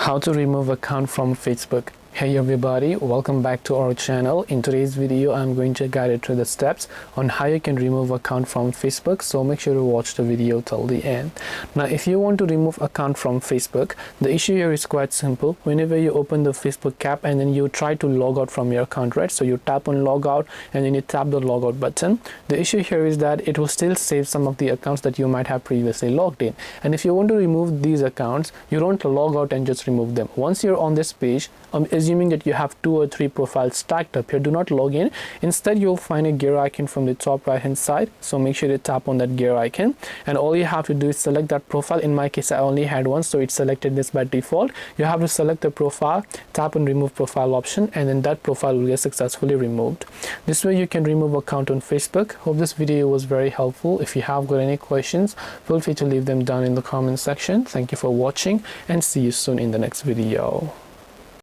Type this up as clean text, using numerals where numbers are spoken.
How to remove account from Facebook. Hey everybody, welcome back to our channel. In today's video I'm going to guide you through the steps on how you can remove account from Facebook, so make sure to watch the video till the end. Now if you want to remove account from Facebook, the issue here is quite simple. Whenever you open the Facebook app and then you try to log out from your account, right? So you tap on log out and then you tap the log out button. The issue here is that it will still save some of the accounts that you might have previously logged in, and if you want to remove these accounts, you don't log out and just remove them. Once you're on this page, assuming that you have 2 or 3 profiles stacked up here, do not log in. Instead, you'll find a gear icon from the top right hand side, so make sure to tap on that gear icon, and all you have to do is select that profile. In my case I only had one, so it selected this by default. You have to select the profile, tap on remove profile option, and then that profile will get successfully removed. This way you can remove account on Facebook. Hope this video was very helpful. If you have got any questions, feel free to leave them down in the comment section. Thank you for watching and see you soon in the next video.